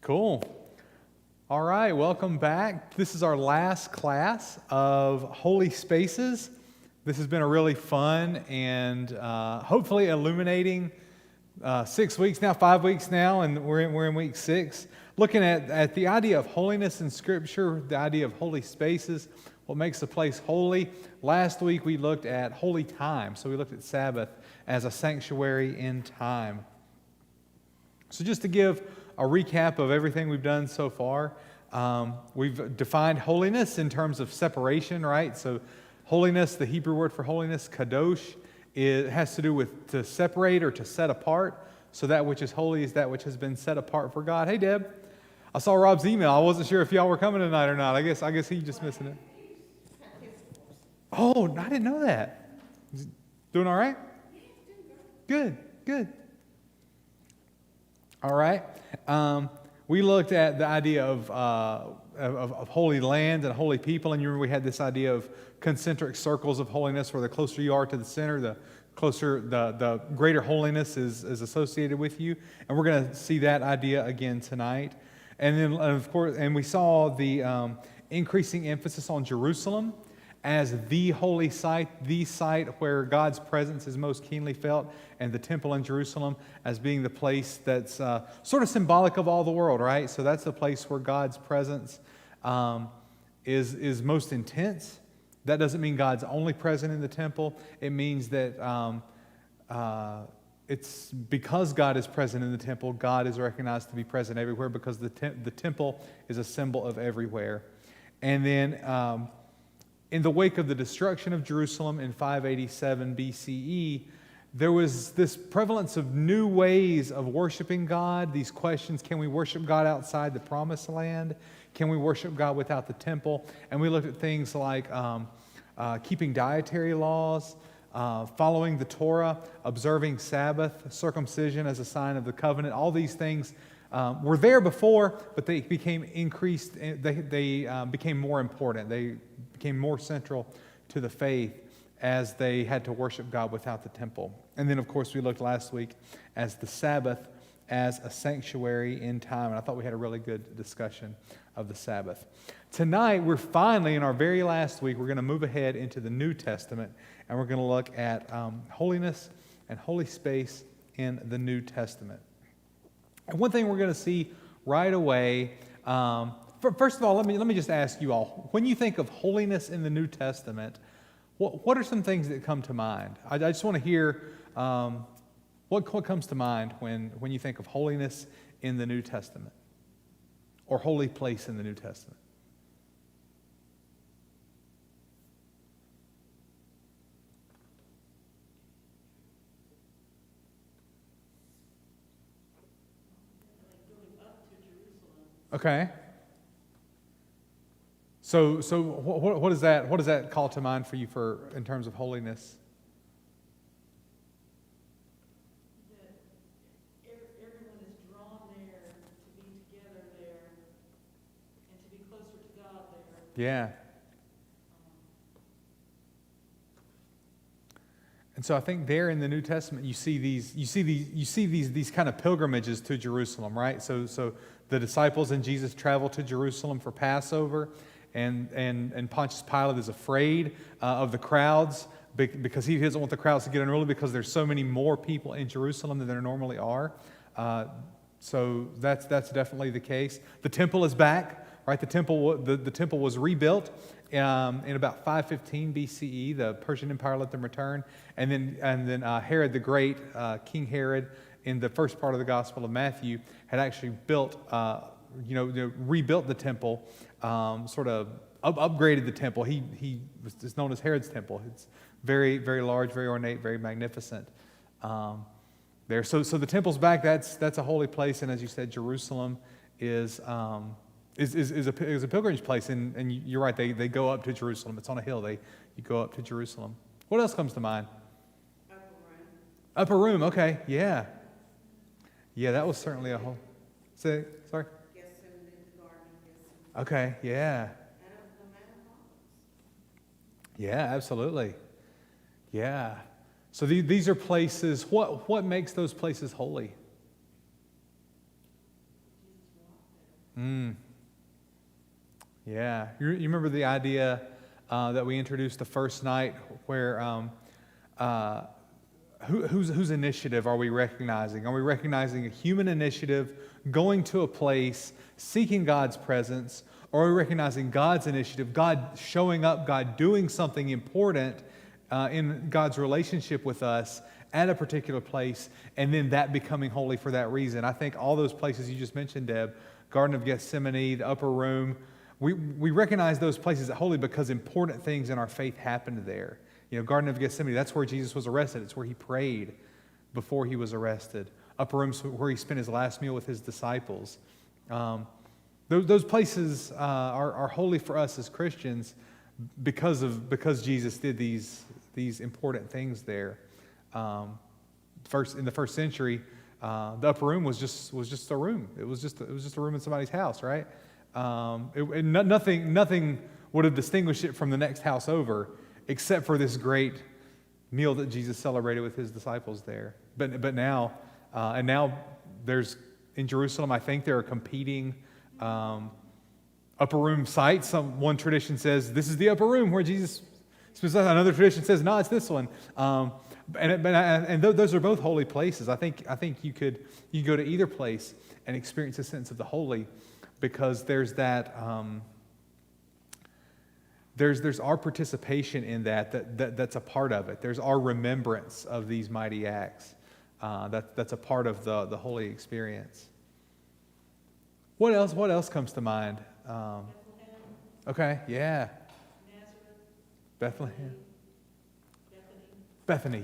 Cool. All right, welcome back. This is our last class of Holy Spaces. This has been a really fun and hopefully illuminating 6 weeks now, 5 weeks now, and we're in week 6. Looking at the idea of holiness in Scripture, the idea of holy spaces, what makes a place holy. Last week we looked at holy time, so we looked at Sabbath as a sanctuary in time. So just to give a recap of everything we've done so far, we've defined holiness in terms of separation, right? So holiness, the Hebrew word for holiness, kadosh, it has to do with to separate or to set apart. So that which is holy is that which has been set apart for God. Hey, Deb, I saw Rob's email. I wasn't sure if y'all were coming tonight or not. I guess he's just missing it. Oh, I didn't know that. Doing all right? Good. All right. We looked at the idea of holy land and holy people, and you remember we had this idea of concentric circles of holiness, where the closer you are to the center, the greater holiness is associated with you. And we're going to see that idea again tonight. And then, of course, and we saw the increasing emphasis on Jerusalem as the holy site, the site where God's presence is most keenly felt, and the temple in Jerusalem as being the place that's sort of symbolic of all the world, right? So that's the place where God's presence is most intense. That doesn't mean God's only present in the temple. It means that it's because God is present in the temple, God is recognized to be present everywhere, because the temple is a symbol of everywhere. And then in the wake of the destruction of Jerusalem in 587 BCE, there was this prevalence of new ways of worshiping God. These questions: can we worship God outside the promised land? Can we worship God without the temple? And we looked at things like keeping dietary laws, following the Torah, observing Sabbath, circumcision as a sign of the covenant. All these things were there before, but they became increased. They became more important. They became more central to the faith as they had to worship God without the temple. And then, of course, we looked last week as the Sabbath as a sanctuary in time. And I thought we had a really good discussion of the Sabbath. Tonight, we're finally, in our very last week, we're going to move ahead into the New Testament, and we're going to look at holiness and holy space in the New Testament. And one thing we're going to see right away, first of all, let me just ask you all, when you think of holiness in the New Testament, what are some things that come to mind? I just want to hear what comes to mind when you think of holiness in the New Testament, or holy place in the New Testament. Okay. So what does that call to mind for you in terms of holiness? That everyone is drawn there to be together there and to be closer to God there. Yeah. And so I think there in the New Testament you see these kind of pilgrimages to Jerusalem, right? So the disciples and Jesus travel to Jerusalem for Passover. And Pontius Pilate is afraid of the crowds because he doesn't want the crowds to get unruly, because there's so many more people in Jerusalem than there normally are. So that's definitely the case. The temple is back, right? The temple was rebuilt in about 515 BCE. The Persian Empire let them return, and then Herod the Great, King Herod, in the first part of the Gospel of Matthew, had actually rebuilt the temple, sort of upgraded the temple. He was known as Herod's temple. It's very, very large, very ornate, very magnificent there. So the temple's back. That's a holy place, and as you said, Jerusalem is a pilgrimage place. And you're right. They go up to Jerusalem. It's on a hill. You go up to Jerusalem. What else comes to mind? Upper room. Okay. Yeah. That was certainly a whole. Sorry. Okay, yeah. Yeah, absolutely. Yeah. So these are places, what makes those places holy? Mm. Yeah. You remember the idea that we introduced the first night where whose initiative are we recognizing? Are we recognizing a human initiative, going to a place, seeking God's presence? Or are we recognizing God's initiative, God showing up, God doing something important in God's relationship with us at a particular place, and then that becoming holy for that reason? I think all those places you just mentioned, Deb, Garden of Gethsemane, the upper room, we recognize those places as holy because important things in our faith happened there. You know, Garden of Gethsemane, that's where Jesus was arrested. It's where he prayed before he was arrested. Upper room's where he spent his last meal with his disciples. Those places are holy for us as Christians because Jesus did these important things there. In the first century, the upper room was just a room. It was just a room in somebody's house, right? Nothing would have distinguished it from the next house over, except for this great meal that Jesus celebrated with his disciples there. But now, and now there's in Jerusalem, I think there are competing upper room sites. One tradition says this is the upper room where Jesus spends. Another tradition says no, it's this one. And those are both holy places. I think you could go to either place and experience a sense of the holy, because there's that. There's our participation in that's a part of it. There's our remembrance of these mighty acts. That's a part of the holy experience. What else comes to mind? Okay, yeah. Nazareth. Bethlehem. Bethany. Bethany,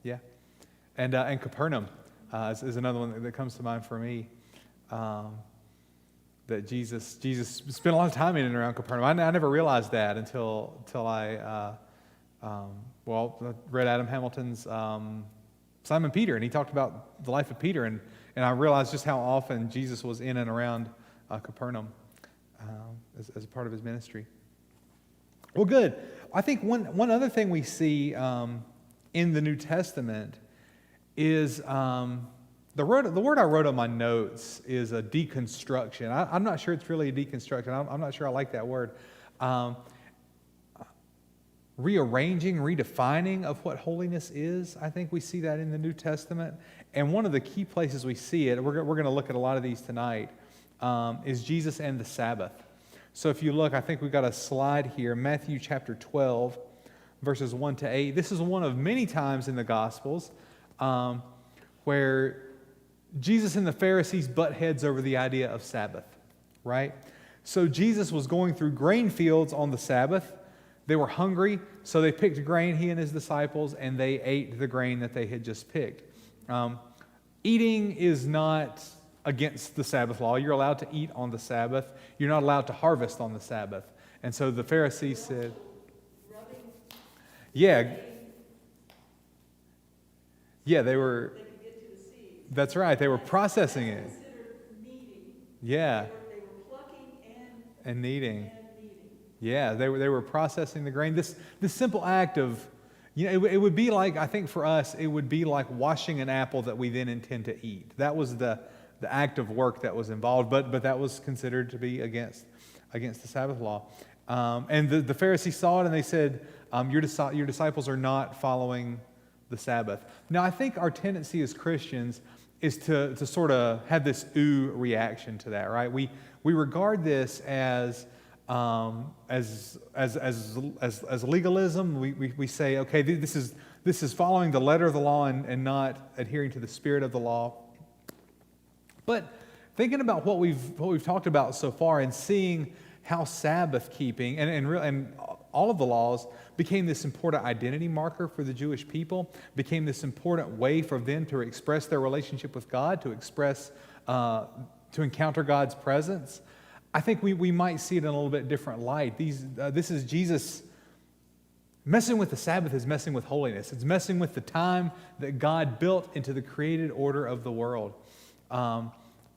yeah. And Capernaum is another one that comes to mind for me. That Jesus spent a lot of time in and around Capernaum. I never realized that until I read Adam Hamilton's Simon Peter, and he talked about the life of Peter, and I realized just how often Jesus was in and around Capernaum as a part of his ministry. Well, good. I think one other thing we see in the New Testament is the word I wrote on my notes is a deconstruction. I'm not sure it's really a deconstruction. I'm not sure I like that word. Rearranging, redefining of what holiness is. I think we see that in the New Testament. And one of the key places we see it, we're going to look at a lot of these tonight, is Jesus and the Sabbath. So if you look, I think we've got a slide here, Matthew chapter 12, verses 1 to 8. This is one of many times in the Gospels where Jesus and the Pharisees butt heads over the idea of Sabbath, right? So Jesus was going through grain fields on the Sabbath. They were hungry, so they picked grain, he and his disciples, and they ate the grain that they had just picked. Eating is not against the Sabbath law. You're allowed to eat on the Sabbath. You're not allowed to harvest on the Sabbath. And so the Pharisees said, yeah, they were, that's right, they were processing it. Yeah. They were plucking and kneading. Yeah, they were processing the grain. This simple act of, it would be like, I think for us, it would be like washing an apple that we then intend to eat. That was the act of work that was involved, but that was considered to be against the Sabbath law. And the Pharisees saw it and they said, your disciples are not following the Sabbath. Now, I think our tendency as Christians is to sort of have this ooh reaction to that, right? We regard this as legalism. We say, okay, this is following the letter of the law and not adhering to the spirit of the law. But thinking about what we've talked about so far and seeing how Sabbath keeping and all of the laws became this important identity marker for the Jewish people, became this important way for them to express their relationship with God, to encounter God's presence. I think we might see it in a little bit different light. This is Jesus messing with the Sabbath is messing with holiness. It's messing with the time that God built into the created order of the world.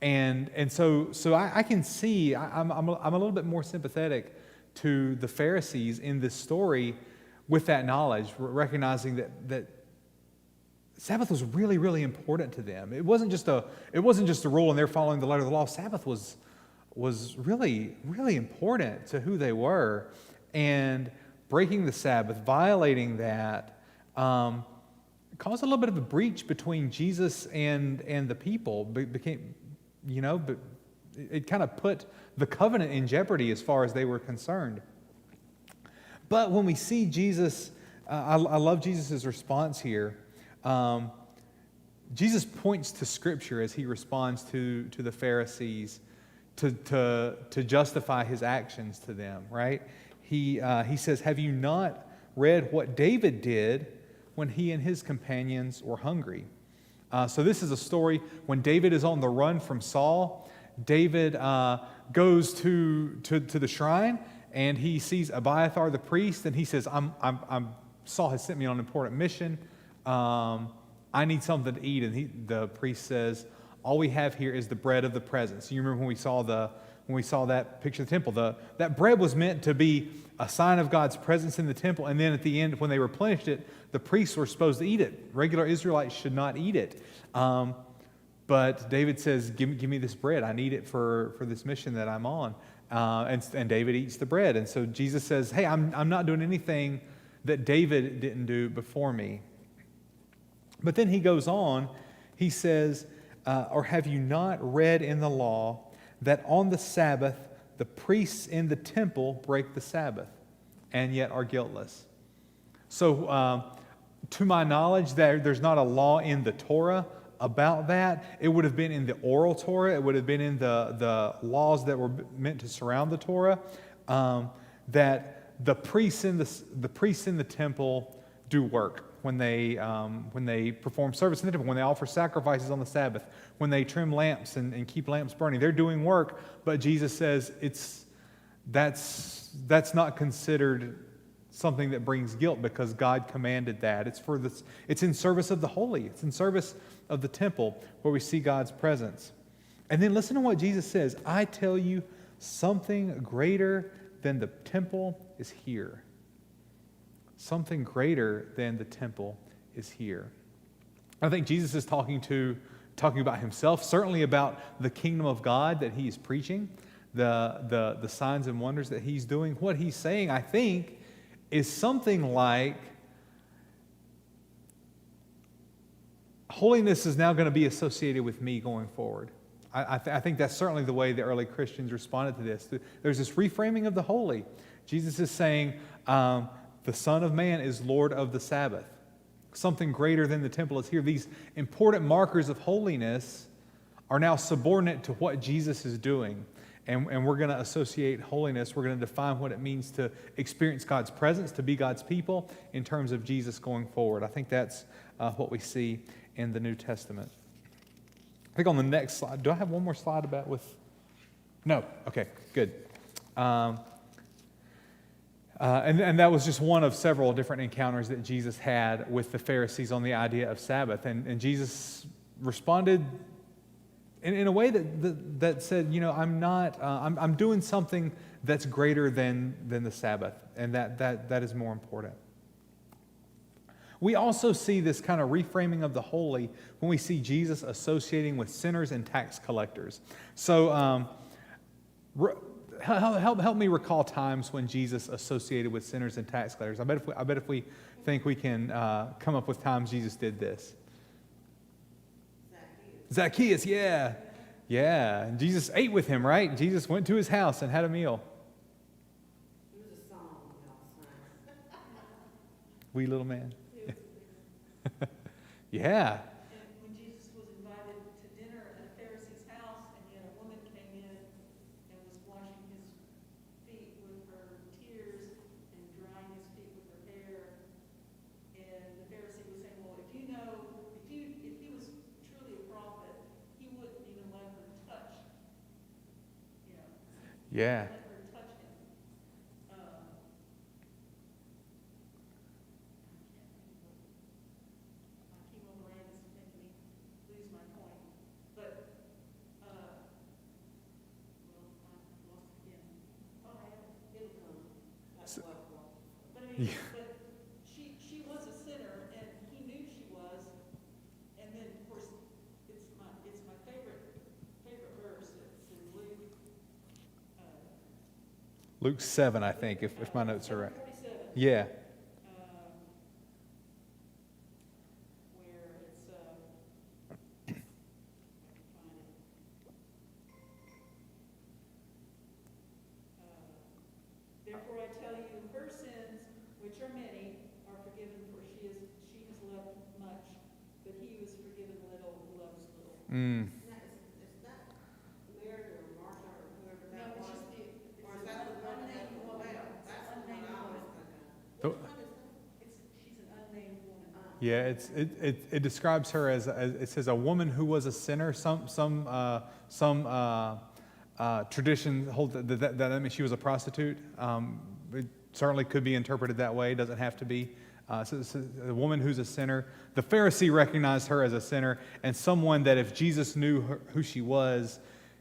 And so I can see, I'm a little bit more sympathetic to the Pharisees in this story with that knowledge, recognizing that Sabbath was really, really important to them. It wasn't just a rule and they're following the letter of the law. Sabbath was was really, really important to who they were. And breaking the Sabbath, violating that, caused a little bit of a breach between Jesus and the people. But it kind of put the covenant in jeopardy as far as they were concerned. But when we see Jesus, I love Jesus' response here. Jesus points to Scripture as he responds to the Pharisees to justify his actions to them, right? He says, "Have you not read what David did when he and his companions were hungry?" So this is a story when David is on the run from Saul. David goes to the shrine and he sees Abiathar the priest, and he says, Saul has sent me on an important mission. I need something to eat. And the priest says, all we have here is the bread of the presence. You remember when we saw that picture of the temple, that bread was meant to be a sign of God's presence in the temple. And then at the end, when they replenished it, the priests were supposed to eat it. Regular Israelites should not eat it. But David says, give me this bread. I need it for this mission that I'm on. And David eats the bread. And so Jesus says, hey, I'm not doing anything that David didn't do before me. But then he goes on, he says, or have you not read in the law that on the Sabbath the priests in the temple break the Sabbath and yet are guiltless? So to my knowledge, there's not a law in the Torah about that. It would have been in the oral Torah. It would have been in the laws that were meant to surround the Torah, that the priests in the temple do work when they perform service in the temple, when they offer sacrifices on the Sabbath, when they trim lamps and keep lamps burning. They're doing work, but Jesus says that's not considered something that brings guilt because God commanded that. It's in service of the holy. It's in service of the temple where we see God's presence. And then listen to what Jesus says. I tell you, something greater than the temple is here. Something greater than the temple is here. I think Jesus is talking about himself, certainly about the kingdom of God that he is preaching, the signs and wonders that he's doing. What he's saying, I think, is something like, holiness is now going to be associated with me going forward. I think that's certainly the way the early Christians responded to this. There's this reframing of the holy. Jesus is saying, the Son of Man is Lord of the Sabbath. Something greater than the temple is here. These important markers of holiness are now subordinate to what Jesus is doing. And we're going to associate holiness. We're going to define what it means to experience God's presence, to be God's people in terms of Jesus going forward. I think that's what we see in the New Testament. I think on the next slide, do I have one more slide about with? No? Okay, good. And that was just one of several different encounters that Jesus had with the Pharisees on the idea of Sabbath. And Jesus responded in a way that said, I'm doing something that's greater than the Sabbath, and that is more important. We also see this kind of reframing of the holy when we see Jesus associating with sinners and tax collectors. So help me recall times when Jesus associated with sinners and tax collectors. I bet if we think we can come up with times Jesus did this. Zacchaeus, yeah. And Jesus ate with him, right? Jesus went to his house and had a meal. It was a song, y'all. Wee little man. Yeah. And when Jesus was invited to dinner at a Pharisee's house, and yet a woman came in and was washing his feet with her tears and drying his feet with her hair, and the Pharisee was saying, well, if he was truly a prophet, he wouldn't even let her touch, Yeah. let her touch him. Lose my point, but, I lost it again. Oh, it'll come. That's what. But I mean, Yeah. but she was a sinner, and he knew she was, and then, of course, it's my favorite verse. It's in Luke Luke 7, I think, if my notes are right. 47. Yeah. Where it's, I can find it. Therefore I tell you, her sins, which are many, are forgiven, for she has loved much, but he who is forgiven little loves little. Mm. Is that Mary or Martha or whoever No, that it's was? just the, Or is it's that the an one unnamed that woman. well? It's That's an the one unnamed I was woman. thinking. The- Which one is that? She's an unnamed woman. Yeah, it describes her as it says a woman who was a sinner. Some tradition hold that means she was a prostitute. It certainly could be interpreted that way. It doesn't have to be. So a woman who's a sinner. The Pharisee recognized her as a sinner, and someone that if Jesus knew who she was,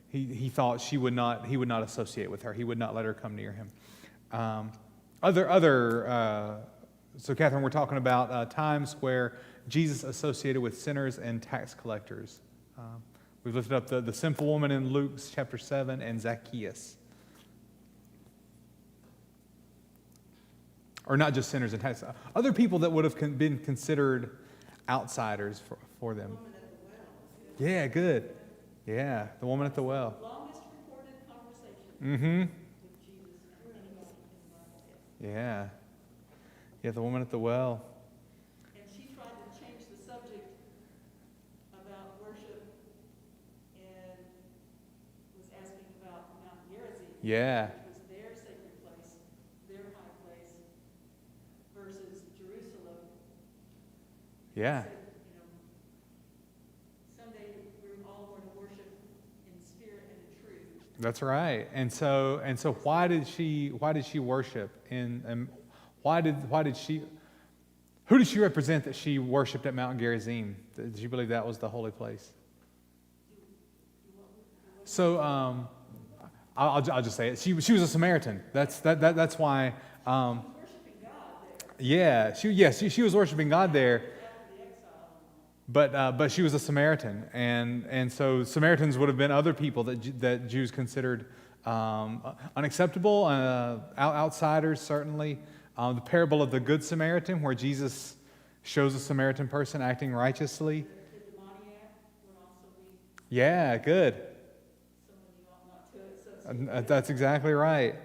he thought he would not associate with her. He would not let her come near him. So, Catherine, we're talking about times where Jesus associated with sinners and tax collectors. We've lifted up the sinful woman in Luke chapter 7 and Zacchaeus. Or not just sinners and tax other people that would have been considered outsiders for them. Woman at the well. Yeah, good. Yeah, the woman at the well. Longest recorded conversation Mm-hmm. with Jesus and anybody in the Bible. Yeah. Yeah, the woman at the well. And she tried to change the subject about worship and was asking about Mount Gerizim. Yeah. Which was their sacred place, their high place, versus Jerusalem. Yeah. Said, someday we're all going to worship in spirit and in truth. That's right. And so why did she worship and who did she represent that she worshiped at Mount Gerizim? Did you believe that was the holy place? So I'll just say it. She was a Samaritan. That's why. Worshiping God there Yeah, she was worshiping God there. after the exile. But she was a Samaritan, and so Samaritans would have been other people that Jews considered unacceptable, outsiders certainly. The parable of the Good Samaritan, where Jesus shows a Samaritan person acting righteously. The demoniac would also be Yeah, good. someone you ought not to associate. That's exactly right.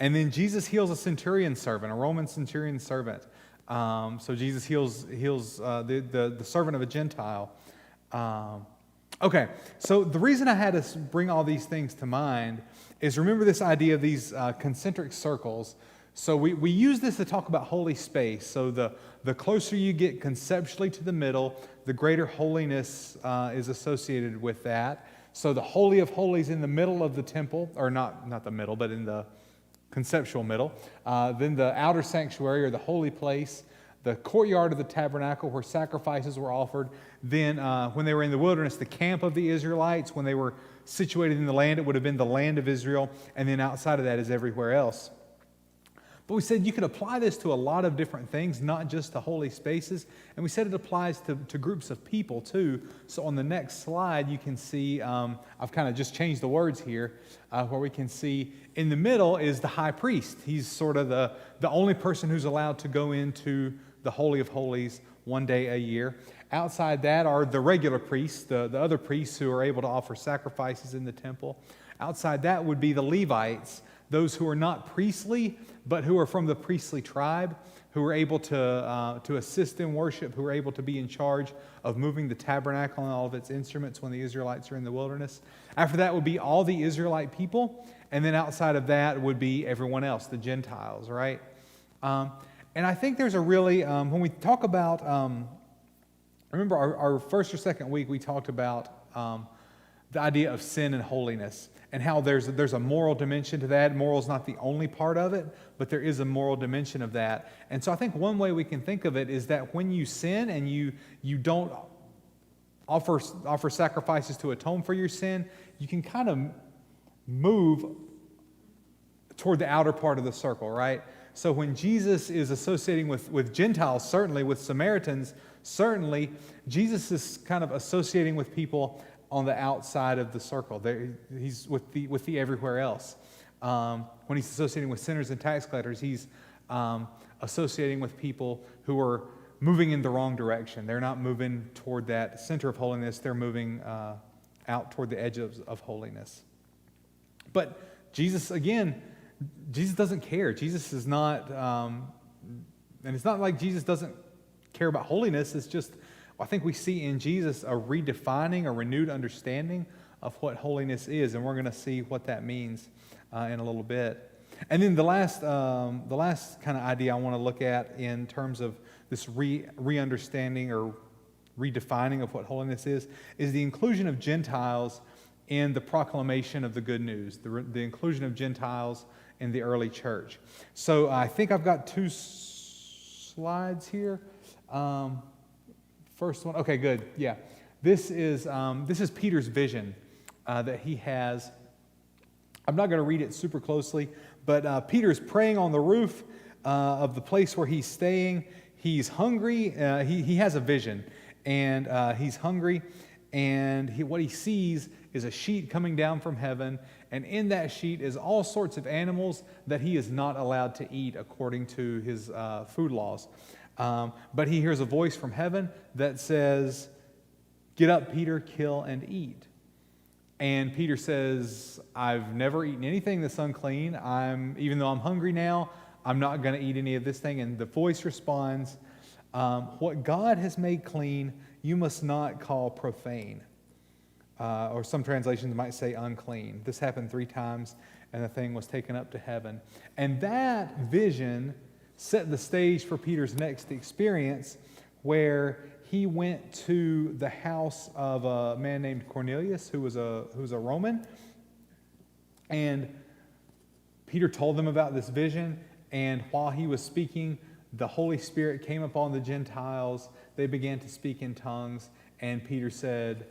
And then Jesus heals a centurion servant, a Roman centurion servant. So Jesus heals the servant of a Gentile. Okay, so the reason I had to bring all these things to mind is remember this idea of these concentric circles. So we use this to talk about holy space. So the closer you get conceptually to the middle, the greater holiness is associated with that. So the Holy of Holies in the middle of the temple, or not the middle, but in the conceptual middle. Then the outer sanctuary, or the holy place, the courtyard of the tabernacle where sacrifices were offered. Then when they were in the wilderness, the camp of the Israelites. When they were situated in the land, it would have been the land of Israel. And then outside of that is everywhere else. But we said you could apply this to a lot of different things, not just to holy spaces. And we said it applies to groups of people too. So on the next slide, you can see, I've kind of just changed the words here, where we can see in the middle is the high priest. He's sort of the only person who's allowed to go into the Holy of Holies one day a year. Outside that are the regular priests, the other priests who are able to offer sacrifices in the temple. Outside that would be the Levites, those who are not priestly, but who are from the priestly tribe, who are able to assist in worship, who are able to be in charge of moving the tabernacle and all of its instruments when the Israelites are in the wilderness. After that would be all the Israelite people, and then outside of that would be everyone else, the Gentiles, right? And I think there's a really, when we talk about, remember our first or second week we talked about the idea of sin and holiness, and how there's a moral dimension to that. Moral is not the only part of it, but there is a moral dimension of that. And so I think one way we can think of it is that when you sin and you don't offer sacrifices to atone for your sin, you can kind of move toward the outer part of the circle, right? So when Jesus is associating with Gentiles, certainly with Samaritans, certainly Jesus is kind of associating with people on the outside of the circle. He's with the everywhere else. When he's associating with sinners and tax collectors, he's associating with people who are moving in the wrong direction. They're not moving toward that center of holiness. They're moving out toward the edge of holiness. But Jesus, again, Jesus doesn't care. Jesus is not, and it's not like Jesus doesn't care about holiness. It's just, I think we see in Jesus a redefining, a renewed understanding of what holiness is, and we're going to see what that means in a little bit. And then the last kind of idea I want to look at in terms of this re-understanding or redefining of what holiness is the inclusion of Gentiles in the proclamation of the good news, the inclusion of Gentiles in the early church. So I think I've got two slides here. First one, okay, good, yeah. This is Peter's vision that he has. I'm not going to read it super closely, but Peter's praying on the roof of the place where he's staying. He's hungry. He has a vision, and he's hungry, and what he sees is a sheet coming down from heaven, and in that sheet is all sorts of animals that he is not allowed to eat according to his food laws. But he hears a voice from heaven that says, "Get up, Peter, kill and eat." And Peter says, "I've never eaten anything that's unclean. Even though I'm hungry now, I'm not going to eat any of this thing." And the voice responds, "What God has made clean, you must not call profane." Or some translations might say unclean. This happened 3 times, and the thing was taken up to heaven. And that vision set the stage for Peter's next experience, where he went to the house of a man named Cornelius, who was a Roman. And Peter told them about this vision, and while he was speaking, the Holy Spirit came upon the Gentiles. They began to speak in tongues, and Peter said,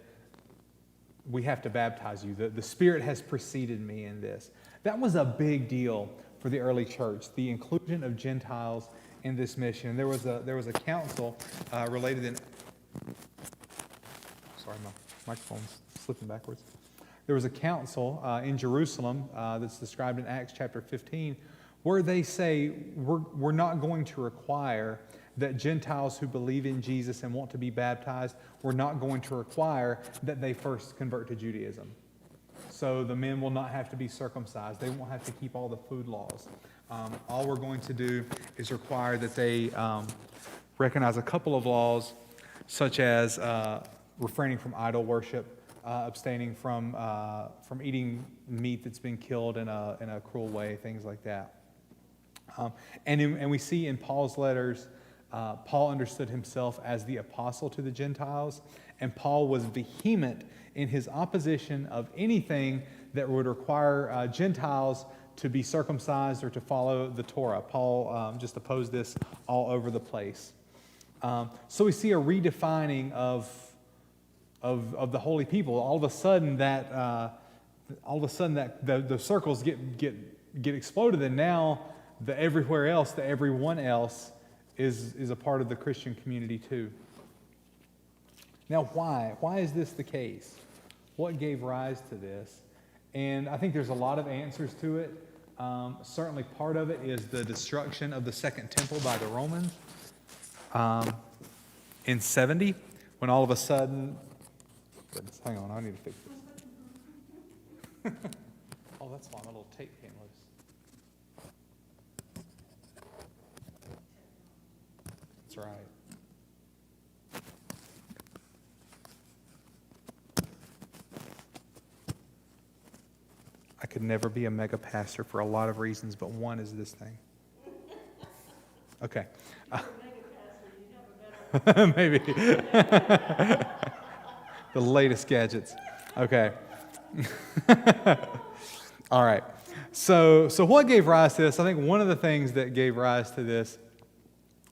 "We have to baptize you. The Spirit has preceded me in this." That was a big deal for the early church, the inclusion of Gentiles in this mission. And there was a council related in. Sorry, my microphone's slipping backwards. There was a council in Jerusalem that's described in Acts chapter 15, where they say we're not going to require that Gentiles who believe in Jesus and want to be baptized, we're not going to require that they first convert to Judaism. So the men will not have to be circumcised. They won't have to keep all the food laws. All we're going to do is require that they recognize a couple of laws, such as refraining from idol worship, abstaining from eating meat that's been killed in a cruel way, things like that. And we see in Paul's letters, Paul understood himself as the apostle to the Gentiles, and Paul was vehement in his opposition of anything that would require Gentiles to be circumcised or to follow the Torah. Paul just opposed this all over the place. So we see a redefining of the holy people. All of a sudden that the circles get exploded, and now the everywhere else, the everyone else is a part of the Christian community too. Now, why? Why is this the case? What gave rise to this? And I think there's a lot of answers to it. Certainly part of it is the destruction of the Second Temple by the Romans in 70, when all of a sudden, hang on, I need to fix this. Oh, that's why my little tape came loose. That's right. I could never be a mega pastor for a lot of reasons, but one is this thing. Okay. Maybe. The latest gadgets. Okay. All right. So what gave rise to this? I think one of the things that gave rise to this,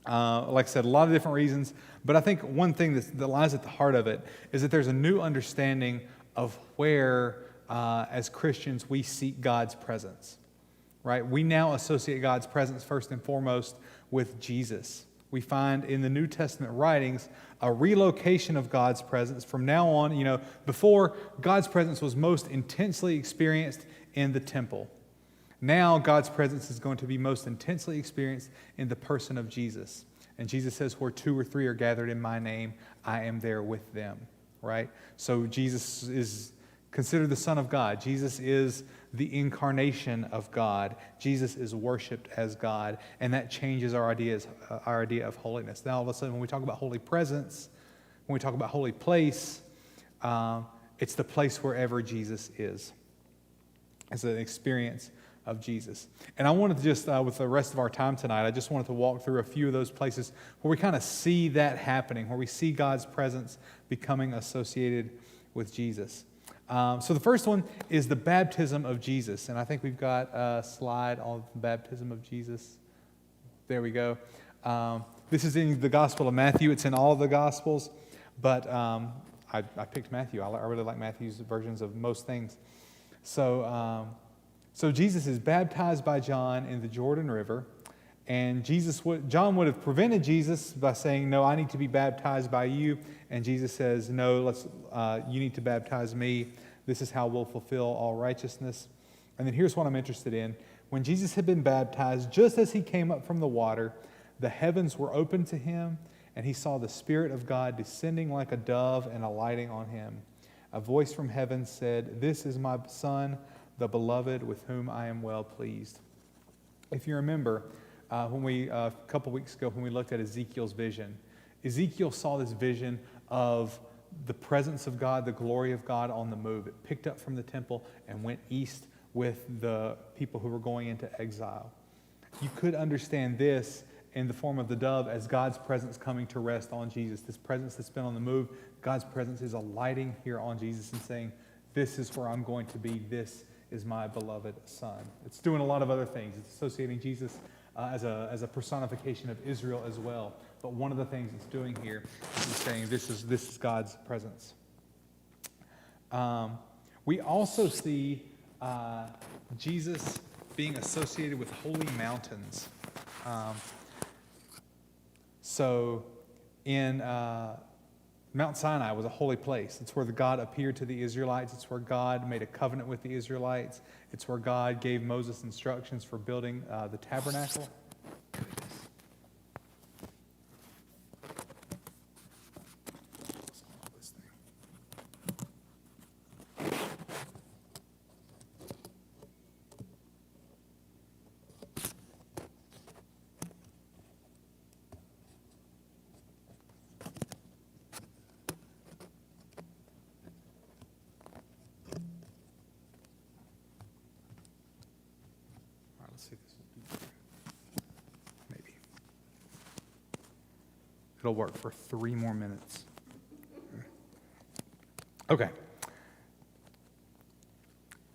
like I said, a lot of different reasons, but I think one thing that lies at the heart of it is that there's a new understanding of where, as Christians, we seek God's presence, right? We now associate God's presence first and foremost with Jesus. We find in the New Testament writings a relocation of God's presence. From now on, before, God's presence was most intensely experienced in the temple. Now God's presence is going to be most intensely experienced in the person of Jesus. And Jesus says, where 2 or 3 are gathered in my name, I am there with them, right? So Jesus is considered the Son of God. Jesus is the incarnation of God. Jesus is worshiped as God, and that changes our idea of holiness. Now, all of a sudden, when we talk about holy presence, when we talk about holy place, it's the place wherever Jesus is. It's an experience of Jesus. And I wanted to just, with the rest of our time tonight, I just wanted to walk through a few of those places where we kind of see that happening, where we see God's presence becoming associated with Jesus. So the first one is the baptism of Jesus. And I think we've got a slide on the baptism of Jesus. There we go. This is in the Gospel of Matthew. It's in all of the Gospels. But I picked Matthew. I really like Matthew's versions of most things. So Jesus is baptized by John in the Jordan River. And John would have prevented Jesus by saying, no, I need to be baptized by you. And Jesus says, no, you need to baptize me. This is how we'll fulfill all righteousness. And then here's what I'm interested in. When Jesus had been baptized, just as he came up from the water, the heavens were opened to him, and he saw the Spirit of God descending like a dove and alighting on him. A voice from heaven said, this is my Son, the beloved, with whom I am well pleased. If you remember, a couple weeks ago when we looked at Ezekiel's vision, Ezekiel saw this vision of the presence of God, the glory of God on the move. It picked up from the temple and went east with the people who were going into exile. You could understand this in the form of the dove as God's presence coming to rest on Jesus. This presence that's been on the move, God's presence is alighting here on Jesus and saying, this is where I'm going to be. This is my beloved Son. It's doing a lot of other things. It's associating Jesus as a personification of Israel as well. But one of the things it's doing here is saying this is God's presence. We also see Jesus being associated with holy mountains. So in Mount Sinai was a holy place. It's where God appeared to the Israelites. It's where God made a covenant with the Israelites. It's where God gave Moses instructions for building the tabernacle. Maybe. It'll work for 3 more minutes. Okay.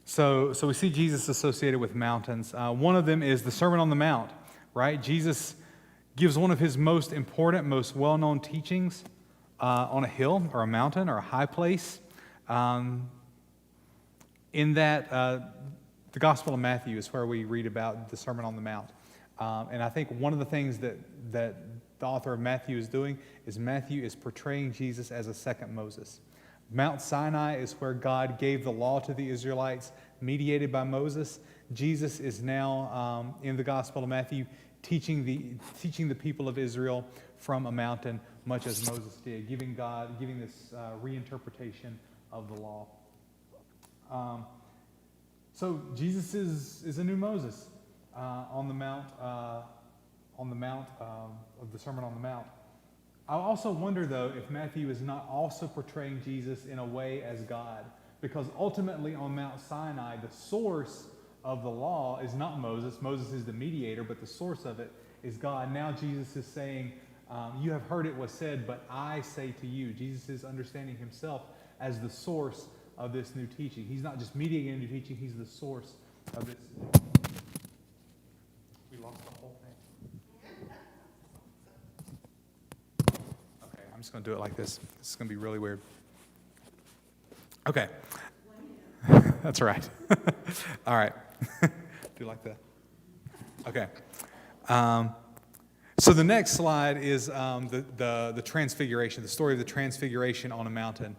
So we see Jesus associated with mountains. One of them is the Sermon on the Mount, right? Jesus gives one of his most important, most well-known teachings on a hill or a mountain or a high place. In that, the Gospel of Matthew is where we read about the Sermon on the Mount. And I think one of the things that the author of Matthew is doing is Matthew is portraying Jesus as a second Moses. Mount Sinai is where God gave the law to the Israelites, mediated by Moses. Jesus is now, in the Gospel of Matthew, teaching the people of Israel from a mountain, much as Moses did, giving this reinterpretation of the law. So Jesus is a new Moses on the Mount of the Sermon on the Mount. I also wonder, though, if Matthew is not also portraying Jesus in a way as God, because ultimately on Mount Sinai, the source of the law is not Moses. Moses is the mediator, but the source of it is God. Now Jesus is saying, you have heard it was said, but I say to you. Jesus is understanding himself as the source of this new teaching. He's not just mediating a new teaching, he's the source of this. We lost the whole thing. Okay, I'm just going to do it like this. This is going to be really weird. Okay. That's right. All right. Do like that. Okay. So the next slide is the transfiguration, the story of the transfiguration on a mountain,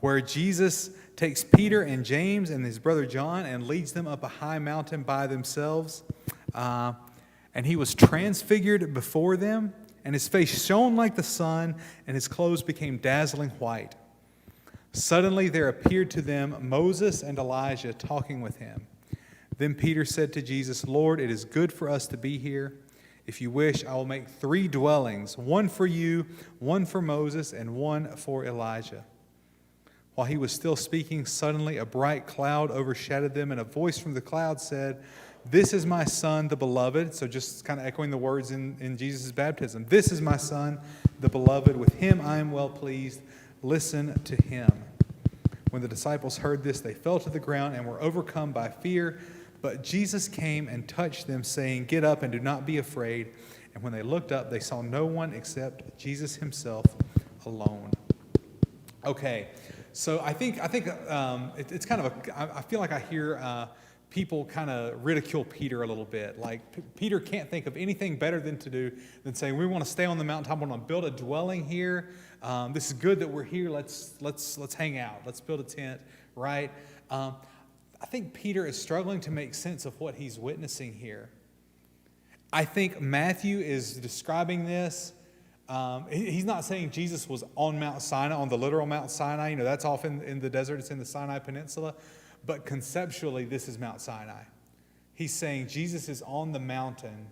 where Jesus takes Peter and James and his brother John and leads them up a high mountain by themselves. And he was transfigured before them, and his face shone like the sun, and his clothes became dazzling white. Suddenly there appeared to them Moses and Elijah talking with him. Then Peter said to Jesus, "Lord, it is good for us to be here. If you wish, I will make 3 dwellings, one for you, one for Moses, and one for Elijah." While he was still speaking, suddenly a bright cloud overshadowed them, and a voice from the cloud said, "This is my son, the beloved." So just kind of echoing the words in Jesus' baptism. "This is my son, the beloved. With him I am well pleased. Listen to him." When the disciples heard this, they fell to the ground and were overcome by fear. But Jesus came and touched them, saying, "Get up and do not be afraid." And when they looked up, they saw no one except Jesus himself alone. Okay, so I think it's kind of I feel like I hear people kind of ridicule Peter a little bit. Like Peter can't think of anything better than to do than saying, "We want to stay on the mountaintop. We want to build a dwelling here. This is good that we're here. Let's hang out. Let's build a tent." Right? I think Peter is struggling to make sense of what he's witnessing here. I think Matthew is describing this. He's not saying Jesus was on Mount Sinai, on the literal Mount Sinai. That's off in the desert. It's in the Sinai Peninsula. But conceptually, this is Mount Sinai. He's saying Jesus is on the mountain.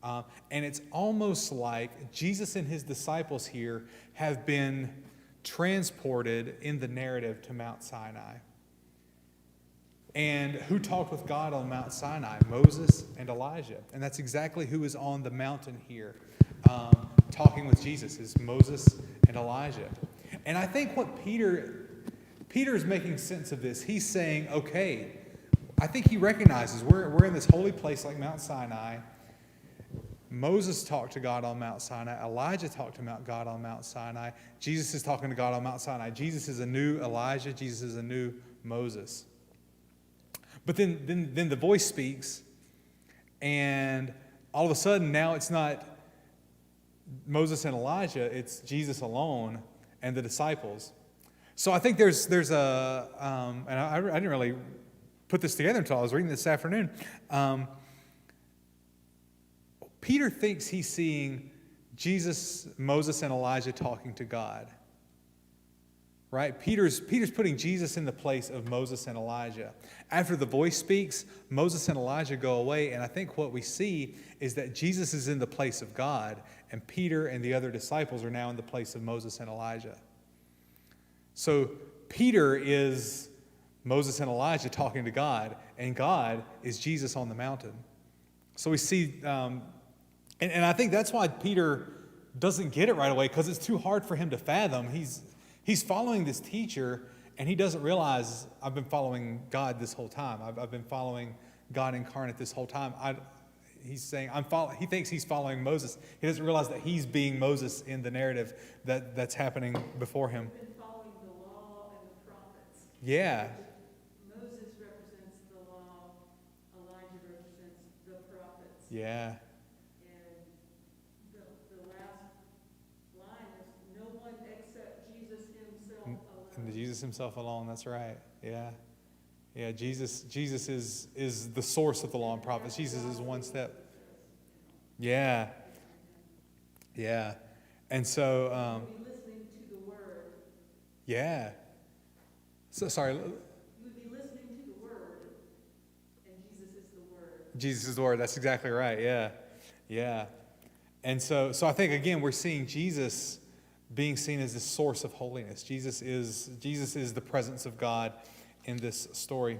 And it's almost like Jesus and his disciples here have been transported in the narrative to Mount Sinai. And who talked with God on Mount Sinai? Moses and Elijah. And that's exactly who is on the mountain here talking with Jesus, is Moses and Elijah. And I think what Peter is making sense of this. He's saying, okay, I think he recognizes we're in this holy place like Mount Sinai. Moses talked to God on Mount Sinai. Elijah talked to God on Mount Sinai. Jesus is talking to God on Mount Sinai. Jesus is a new Elijah. Jesus is a new Moses. But then the voice speaks, and all of a sudden now it's not Moses and Elijah, it's Jesus alone and the disciples. So I think there's a, and I didn't really put this together until I was reading this afternoon. Peter thinks he's seeing Jesus, Moses, and Elijah talking to God. Right? Peter's putting Jesus in the place of Moses and Elijah. After the voice speaks, Moses and Elijah go away, and I think what we see is that Jesus is in the place of God, and Peter and the other disciples are now in the place of Moses and Elijah. So Peter is Moses and Elijah talking to God, and God is Jesus on the mountain. So we see, and I think that's why Peter doesn't get it right away, because it's too hard for him to fathom. He's following this teacher, and he doesn't realize, I've been following God this whole time. I've been following God incarnate this whole time. He's saying, he thinks he's following Moses. He doesn't realize that he's being Moses in the narrative that's happening before him. Been following the law and the prophets. Yeah. Moses represents the law, Elijah represents the prophets. Yeah. And the last line is, "No one except Jesus himself alone." And Jesus himself alone, that's right. Yeah. Yeah, Jesus is the source of the law and prophets. Jesus is one step. Yeah. Yeah. And so, You'd be listening to the word. yeah. So, sorry. You would be listening to the word, and Jesus is the word. Jesus is the word. That's exactly right. Yeah. Yeah. And so I think, again, we're seeing Jesus being seen as the source of holiness. Jesus is the presence of God in this story.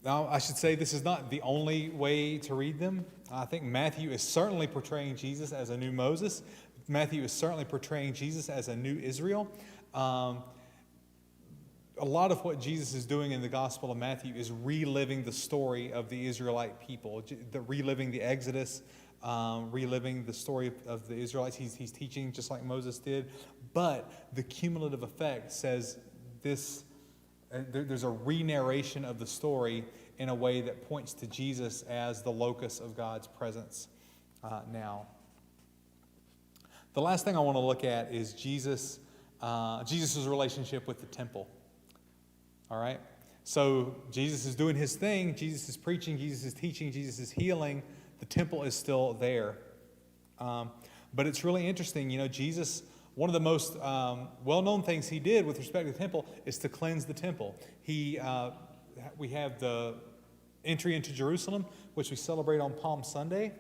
Now, I should say this is not the only way to read them. I think Matthew is certainly portraying Jesus as a new Moses. Matthew is certainly portraying Jesus as a new Israel. A lot of what Jesus is doing in the Gospel of Matthew is reliving the story of the Israelite people, reliving the Exodus, reliving the story of the Israelites. He's teaching just like Moses did. But the cumulative effect says there's a re-narration of the story in a way that points to Jesus as the locus of God's presence now. The last thing I want to look at is Jesus' relationship with the temple. All right? So Jesus is doing his thing. Jesus is preaching. Jesus is teaching. Jesus is healing. The temple is still there. But it's really interesting. Jesus, one of the most well-known things he did with respect to the temple is to cleanse the temple. We have the entry into Jerusalem, which we celebrate on Palm Sunday.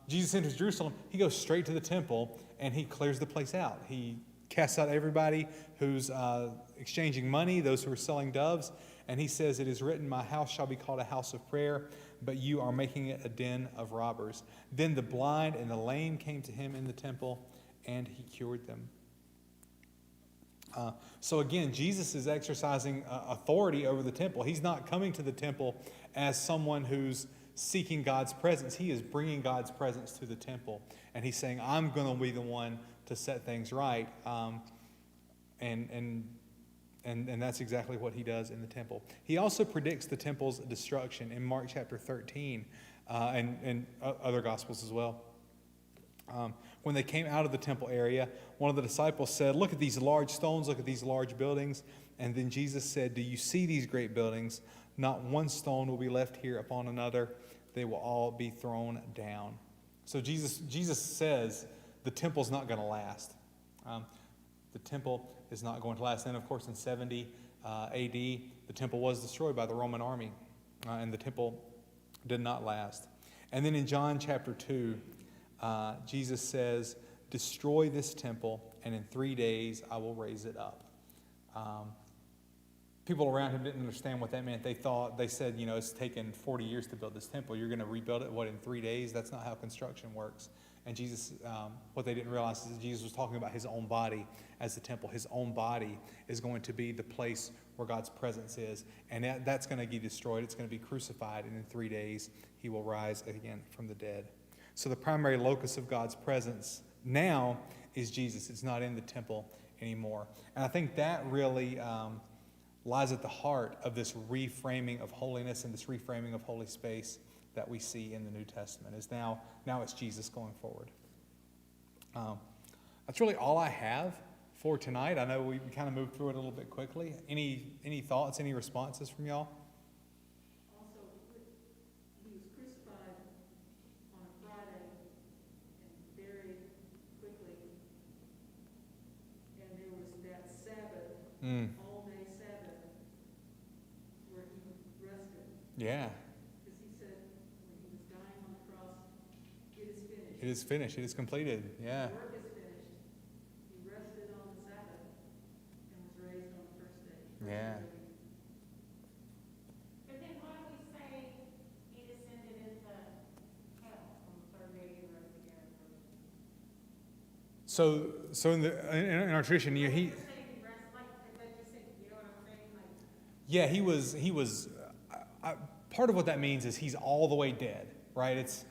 Jesus enters Jerusalem. He goes straight to the temple, and he clears the place out. He casts out everybody who's exchanging money, those who are selling doves, and he says, "It is written, my house shall be called a house of prayer, but you are making it a den of robbers." Then the blind and the lame came to him in the temple, and he cured them. So again, Jesus is exercising authority over the temple. He's not coming to the temple as someone who's seeking God's presence. He is bringing God's presence to the temple, and he's saying, "I'm going to be the one to set things right," and that's exactly what he does in the temple. He also predicts the temple's destruction in Mark chapter 13 and other gospels as well. When they came out of the temple area, one of the disciples said, "Look at these large stones, look at these large buildings." And then Jesus said, "Do you see these great buildings? Not one stone will be left here upon another. They will all be thrown down." So Jesus says the temple's not going to last. The temple is not going to last. And of course, in 70 AD, the temple was destroyed by the Roman army, and the temple did not last. And then in John chapter 2, Jesus says, "Destroy this temple, and in 3 days I will raise it up." People around him didn't understand what that meant. They said, it's taken 40 years to build this temple. You're going to rebuild it, in 3 days? That's not how construction works. And Jesus, what they didn't realize is that Jesus was talking about his own body as the temple. His own body is going to be the place where God's presence is. And that's going to be destroyed. It's going to be crucified. And in 3 days, he will rise again from the dead. So the primary locus of God's presence now is Jesus. It's not in the temple anymore. And I think that really lies at the heart of this reframing of holiness and this reframing of holy space that we see in the New Testament. Is now it's Jesus going forward. That's really all I have for tonight. I know we kind of moved through it a little bit quickly. Any thoughts, any responses from y'all? Also, he was crucified on a Friday and buried quickly. And there was that Sabbath, all-day Sabbath, where he rested. Yeah. Because he said when he was dying on the cross, "It is finished." It is finished. It is completed. Yeah. The work is finished. He rested on the Sabbath and was raised on the first day. Yeah. But then why do we say he descended into hell on the third day he rose again? So in our tradition, he Say he rests, like that just said, you know what I'm saying? Like, yeah, he was part of what that means is he's all the way dead, right? It's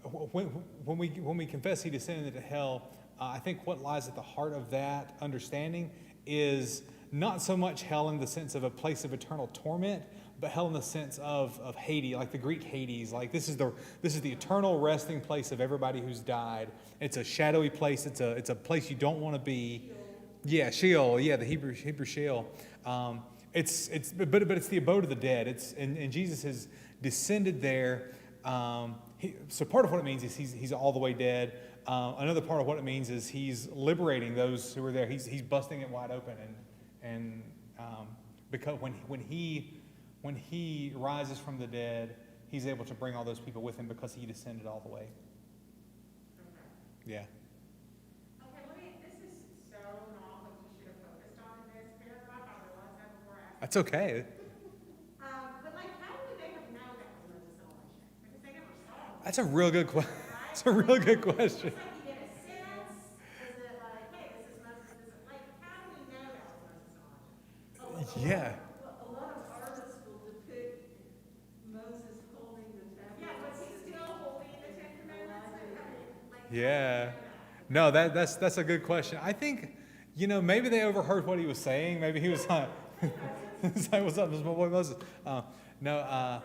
when we confess he descended into hell, I think what lies at the heart of that understanding is not so much hell in the sense of a place of eternal torment, but hell in the sense of Hades, like the Greek Hades. Like this is the eternal resting place of everybody who's died. It's a shadowy place. It's a place you don't want to be. Yeah, Sheol. Yeah, the Hebrew Sheol. But it's the abode of the dead. And Jesus has descended there. So part of what it means is he's all the way dead. Another part of what it means is he's liberating those who are there. He's busting it wide open, and because when he rises from the dead, he's able to bring all those people with him because he descended all the way. Yeah. okay, this is so not what you should have focused on in this paragraph. I realized that before I asked. That's okay. But like, how would they have known that was Moses' election? Because they never saw it. That's a real good question. Right? That's a real good question. It's like you get a sense. Is it like, hey, this is Moses? This is like, how do we know that was Moses' election? Yeah. A lot of artists will depict Moses holding the tablets. Yeah, was he still holding the Ten Commandments? Like, Yeah. No, that's a good question. I think, maybe they overheard what he was saying. Maybe he was like, It's like, what's up? It's my boy Moses. No, They didn't have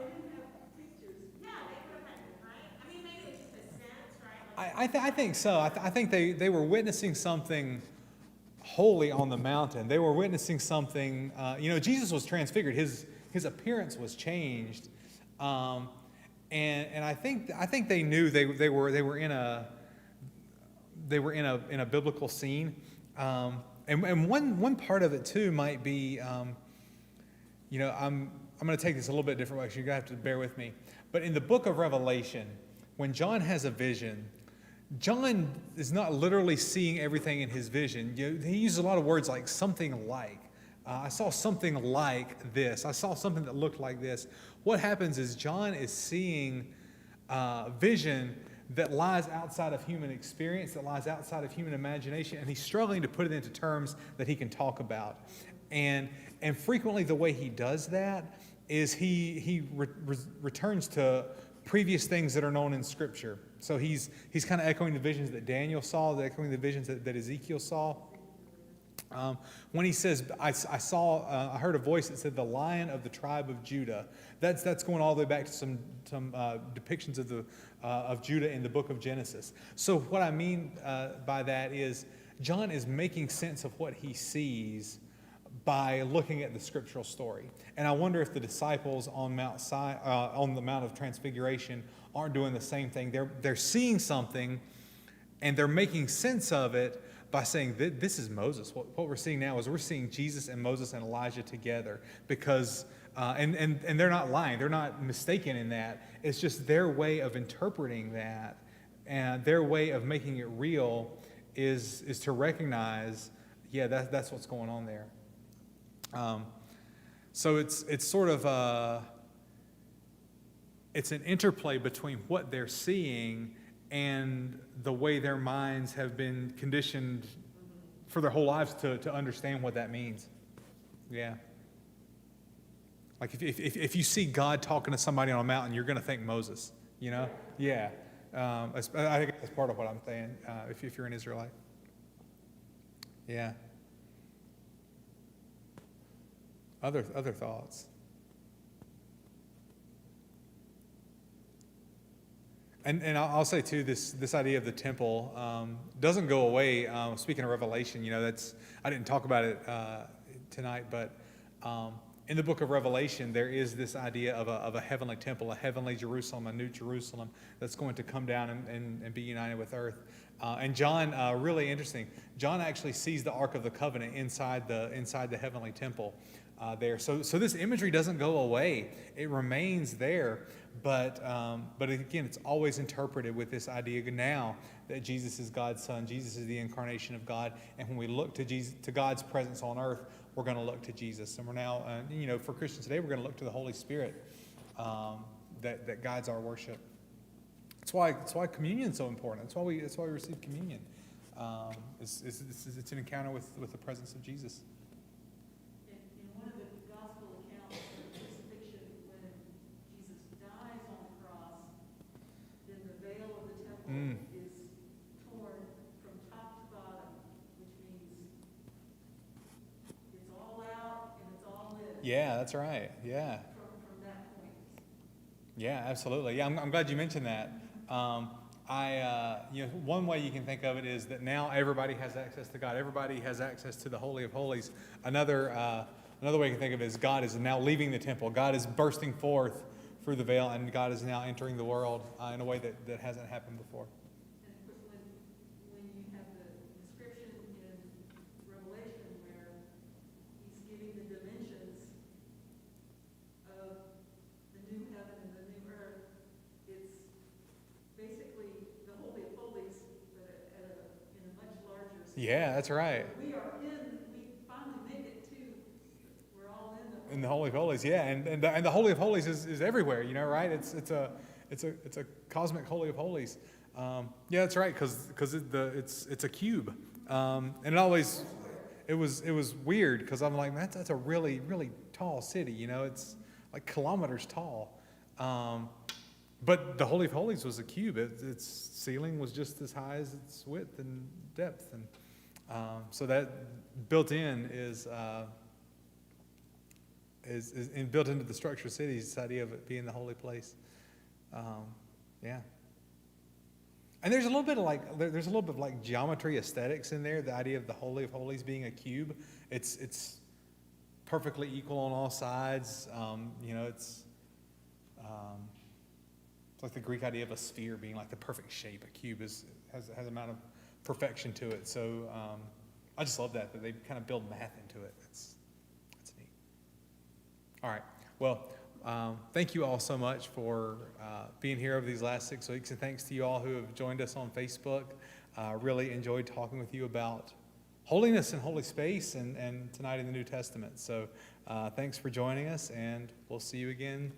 pictures. Yeah, they would have had, right? I mean, maybe it's just a sense, right? I think so. I think they were witnessing something holy on the mountain. They were witnessing something. Jesus was transfigured. His appearance was changed, and I think they knew they were in a biblical scene. And one part of it too might be, I'm going to take this a little bit different way, so you're going to have to bear with me. But in the book of Revelation, when John has a vision, John is not literally seeing everything in his vision. He uses a lot of words like something like. I saw something like this. I saw something that looked like this. What happens is John is seeing vision that lies outside of human experience, that lies outside of human imagination, and he's struggling to put it into terms that he can talk about. And frequently the way he does that is he returns to previous things that are known in Scripture. So he's kind of echoing the visions that Daniel saw, echoing the visions that Ezekiel saw. When he says, I heard a voice that said, the Lion of the tribe of Judah. That's going all the way back to some depictions of Judah in the book of Genesis. So what I mean by that is John is making sense of what he sees by looking at the scriptural story. And I wonder if the disciples on on the Mount of Transfiguration aren't doing the same thing. They're seeing something and they're making sense of it by saying, this is Moses. What we're seeing now is we're seeing Jesus and Moses and Elijah together, because, and they're not lying. They're not mistaken in that. It's just their way of interpreting that, and their way of making it real is to recognize, yeah, that's what's going on there. So it's sort of it's an interplay between what they're seeing and the way their minds have been conditioned for their whole lives to understand what that means. Yeah. Like if you see God talking to somebody on a mountain, you're going to think Moses, Yeah. I think that's part of what I'm saying, if you're an Israelite. Yeah. Other thoughts? And I'll say too, this idea of the temple doesn't go away. Speaking of Revelation, I didn't talk about it tonight, but in the book of Revelation, there is this idea of a heavenly temple, a heavenly Jerusalem, a new Jerusalem that's going to come down and be united with earth. And John, really interesting, John actually sees the Ark of the Covenant inside the heavenly temple there. So this imagery doesn't go away; it remains there. But again, it's always interpreted with this idea now that Jesus is God's Son. Jesus is the incarnation of God. And when we look to God's presence on earth, we're going to look to Jesus. And we're now, for Christians today, we're going to look to the Holy Spirit that guides our worship. That's why communion is so important. That's why we receive communion. It's an encounter with the presence of Jesus. In one of the gospel accounts of the crucifixion, when Jesus dies on the cross, then the veil of the temple is torn from top to bottom, which means it's all out and it's all in. Yeah, that's right. Yeah. From that point. Yeah, absolutely. Yeah, I'm glad you mentioned that. One way you can think of it is that now everybody has access to God. Everybody has access to the Holy of Holies. Another way you can think of it is God is now leaving the temple. God is bursting forth through the veil, and God is now entering the world in a way that hasn't happened before. And of course, when you have the description in Revelation where he's giving the dimensions of the new heaven and the new earth, it's basically the Holy of Holies, but in a much larger scale. Yeah, that's right. We finally make it to, we're all In the Holy of Holies, yeah, and the Holy of Holies is everywhere, right? It's a cosmic Holy of Holies. Yeah, that's right, because it's a cube, and it was weird because I'm like, that's a really really tall city, it's like kilometers tall, but the Holy of Holies was a cube. Its ceiling was just as high as its width and depth, and so that built in is is and built into the structure of cities, this idea of it being the holy place. Yeah. And there's a little bit of like geometry aesthetics in there. The idea of the Holy of Holies being a cube. It's perfectly equal on all sides. It's like the Greek idea of a sphere being like the perfect shape. A cube has an amount of perfection to it. So I just love that they kind of build math into it. That's neat. All right. Well, thank you all so much for being here over these last 6 weeks, and thanks to you all who have joined us on Facebook. Really enjoyed talking with you about holiness and holy space and tonight in the New Testament. So thanks for joining us, and we'll see you again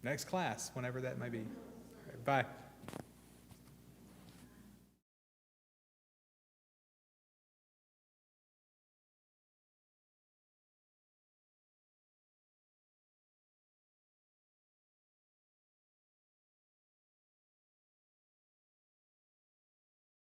next class, whenever that may be. Bye.